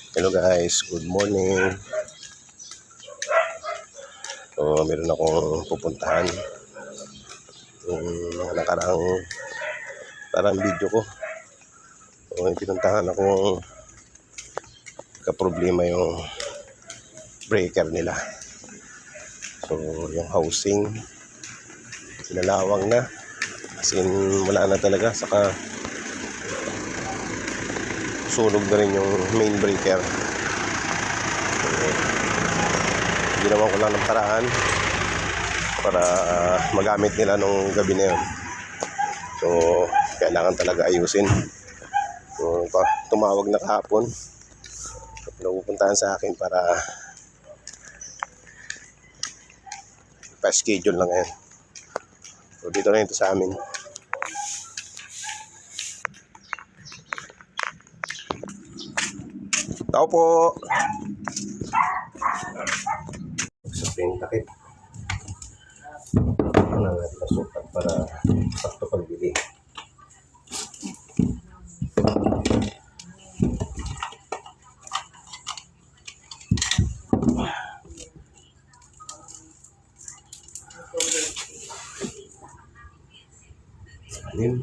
Hello guys, good morning. So, meron akong pupuntahan. Yung mga nakaraang video ko. So, pinuntahan akong kaproblema yung breaker nila. So, yung housing, sinalawang na. As in, wala na talaga. Saka, sunog na rin yung main breaker. So, ginawa ko lang ng paraan para magamit nila nung gabi na yun. So, kailangan talaga ayusin. So, tumawag na kahapon. Pupuntahan sa akin para pa-schedule lang yan. So, dito na ito sa amin. Tao po! Sa takip. Ano natin nasukat para sakto pagbili. Alim.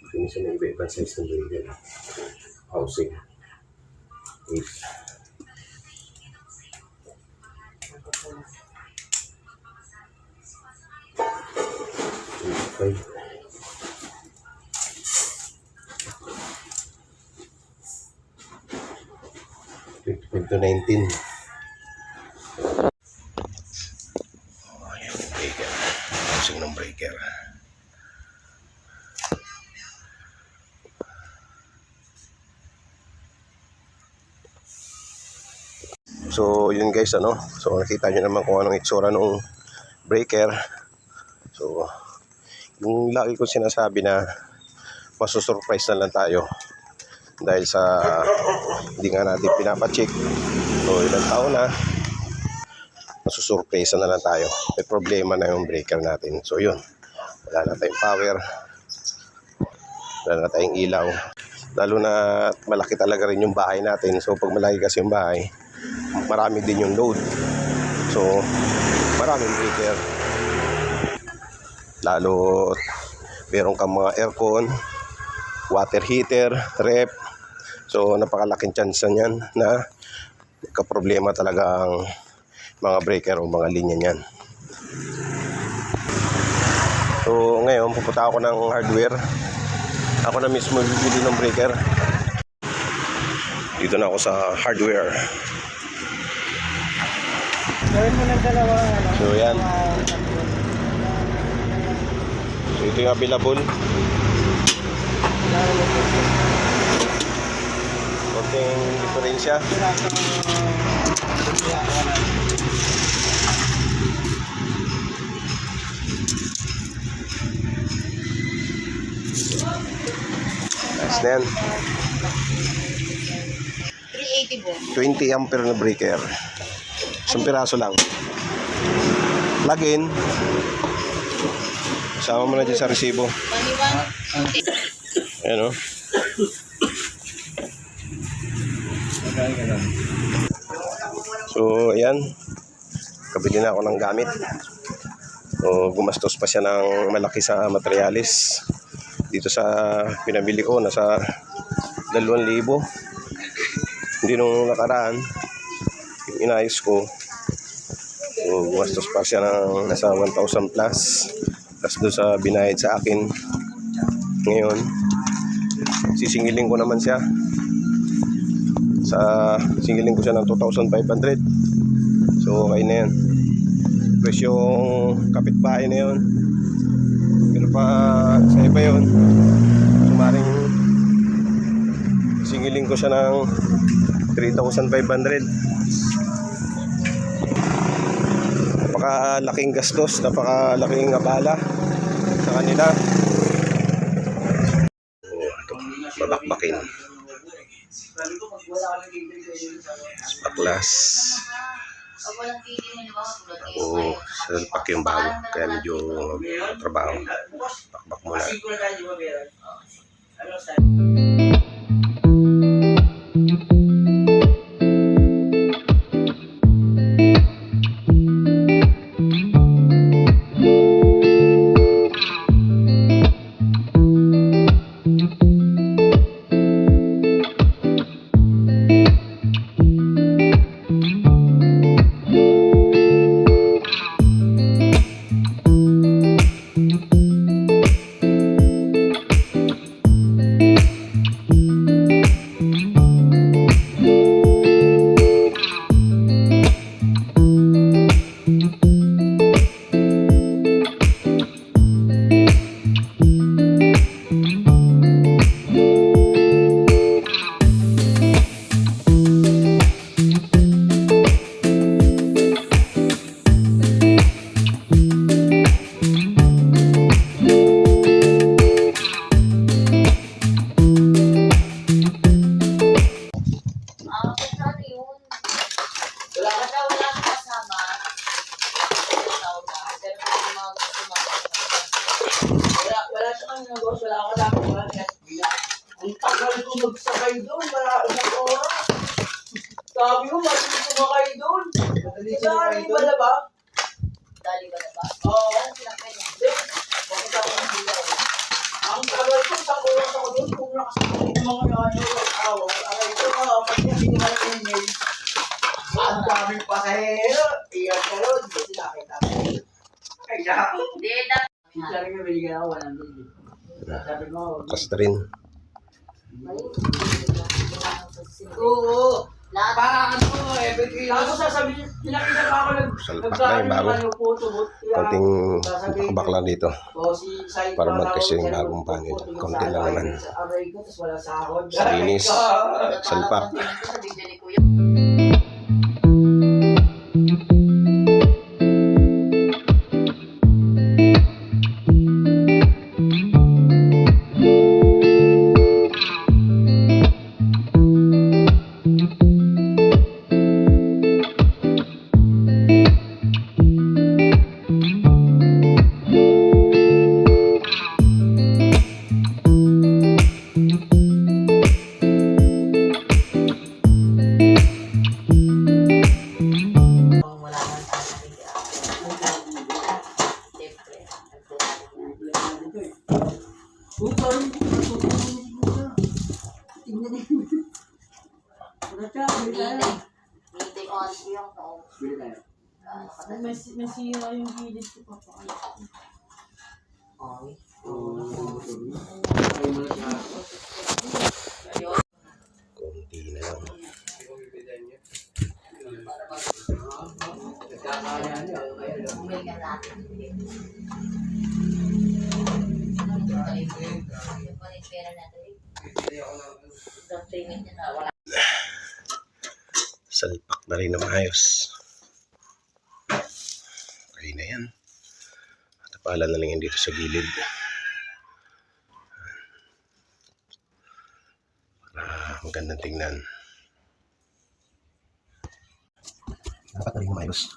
Ini sa may iba-ibang size ng breaker. Housing. 8. 5. To 19. Oh, yan yung breaker. Housing ng breaker. So, yun guys, So, nakita nyo naman kung anong itsura ng breaker. So, yung lagi ko sinasabi na masusurprise na lang tayo dahil sa hindi nga natin pinapacheck. So, ilang taon na masusurprise na lang tayo. May problema na yung breaker natin. So, yun. Wala na tayong power. Wala na tayong ilaw. Lalo na malaki talaga rin yung bahay natin. So, pag malaki kasi yung bahay, marami din yung load. So, maraming breaker. Lalo, meron kang mga aircon, water heater, ref. So, napakalaking chance niyan na kaproblema talaga ang mga breaker o mga linya niyan. So, ngayon, pupunta ako ng hardware. Ako na mismo bibili ng breaker. Dito na ako sa hardware. Gawin mo ng dalawa. So, yan. So, ito yung available. Konting diferensya. Nice na yan. 20 ampere na breaker. Isang piraso lang. Plug in. Sama mo na dyan sa resibo. Ayan o. So, ayan. Kabili na ako ng gamit. So, gumastos pa siya ng malaki sa materialis. Dito sa pinabili ko, nasa 2,000. Hindi nung nakaraan, yung inayos ko. So, gumastos pa siya ng nasa 1,000 plus. Tapos doon sa binayad sa akin. Ngayon, sisingilin ko naman siya. Singilin ko siya ng 2,500. So, okay na yan. Presyong kapitbahay na yun. Pero pa sa iba yun, sumaring singilin ko siya ng 3,500. Napakalaking gastos, napakalaking abala sa kanila. Ito, babakbakin. Baklas. walang pili mo, di ba? Tulad kayo. Oo, salpak yung bago. Kaya medyo trabaho. Bakbak muna. Ano yun? Wala kang kasama. Tawag na. Pero kung yung mga gusto Wala sa kanya negosyo, wala ako lang bakit. Ang tagal ko magsakay doon, wala isang oras. Sabi ko, mali sumakay doon. Dali ba na ba? Dali ba na ba? Oo. Ano sinakay niya? Bakit ako hindi ako? Ang tagal ko, isang oras ako doon, kung nakasakay ng mga awa. Aray ko, pag hindi ko malaminin. Ang daming pasahero. Iyan ka doon, kasi nakita ko. Ay, naku. Hindi, dati. Sabi ko, binigyan ako 100. Sabi mo, Tapos na rin. oo. Lahat. Para ano, ako sasabihin, pinakita pa ako Salpak na yung bago. Konting bakbak lang dito. Para mag-kasi yung bagong panel. Konti lang naman. Salinis. Salpak. Sa video ni Kuya. Hindi on yung no. Masira yung gilid ko pa pa. Okay. Konti na lang. Bumili ka natin. Balik pera natin. Down payment niya na wala. Salpak na rin na maayos. Okay na yan. Tapalan na lang yan dito sa gilid. Para magandang tingnan. Dapat na rin na maayos.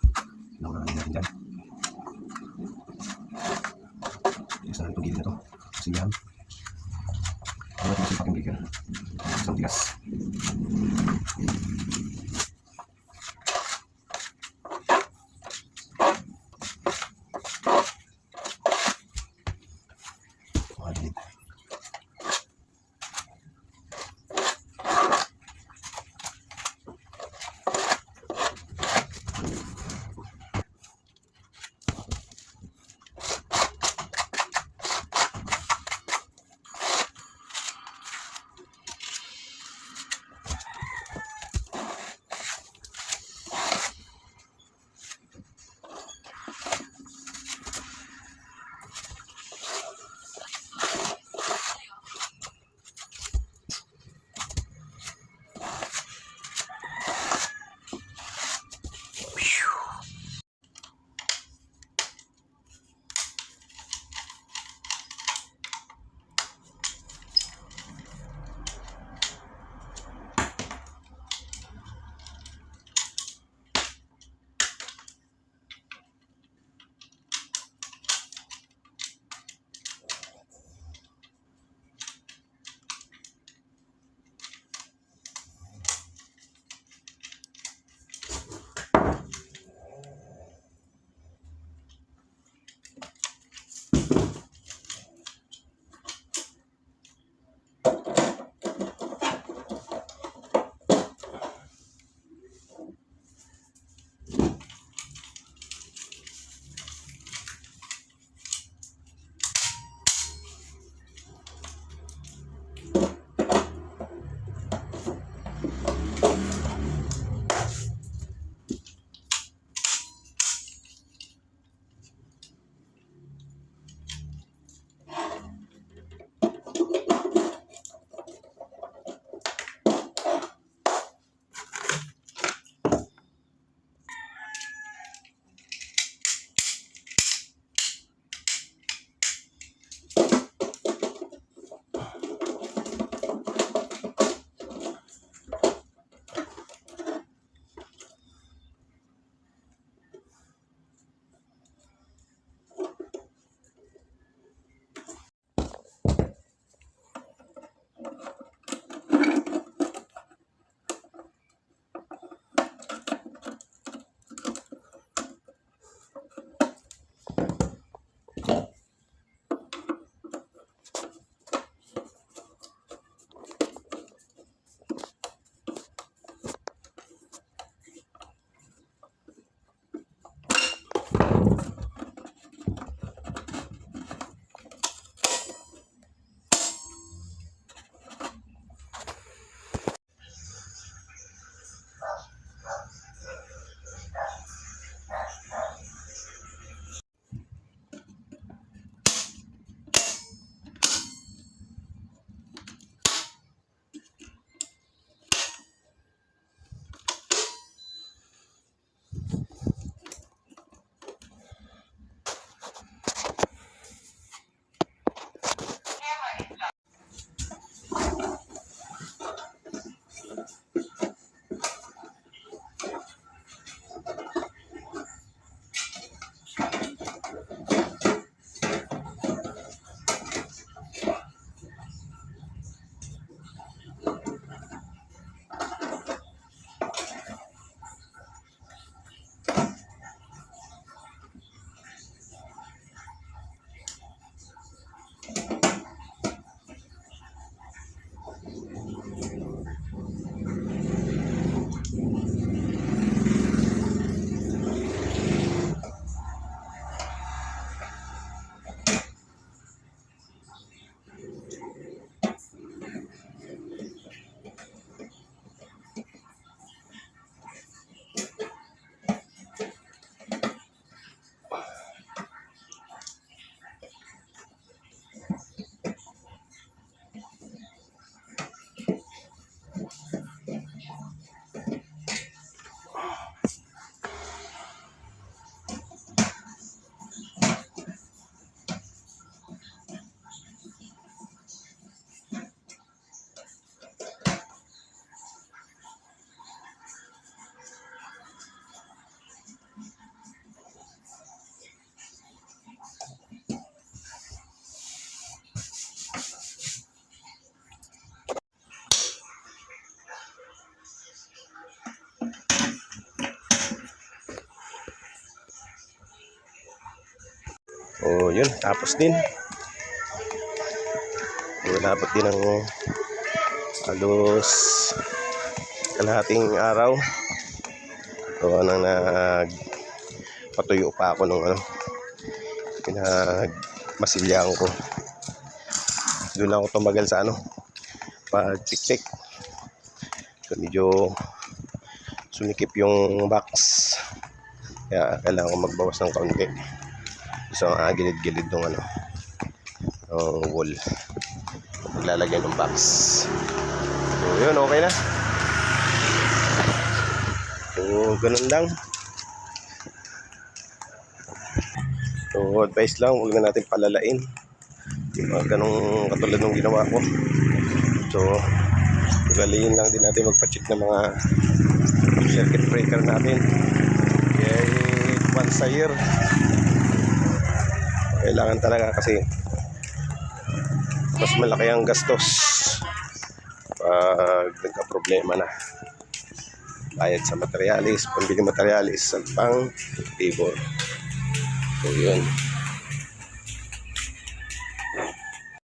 Nauna na natin dyan. Tigas na rin itong gilid na ito. Kasi yan. Ano natin sa paking bigyan. Isang tigas. So yun, tapos din. Dapat din ng halos kalahating araw. So nang patuyo pa ako nung pinagmasilyahan ko. Doon ako tumagal sa pagtiktik. So medyo sunikip yung box. Kaya kailangan ko magbawas ng kaunti. So gilid-gilid ng wall. Maglalagyan ng box. So yun, okay na. So ganun lang. So advice lang, huwag na natin palalain. Ganun katulad ng ginawa ko. So ugaliin lang din natin magpa-check ng mga circuit breaker natin. Kaya once a year kailangan talaga, kasi mas malaki ang gastos pag nagka-problema na. Bayad sa materialis, pambili materialis at pang labor. So yun.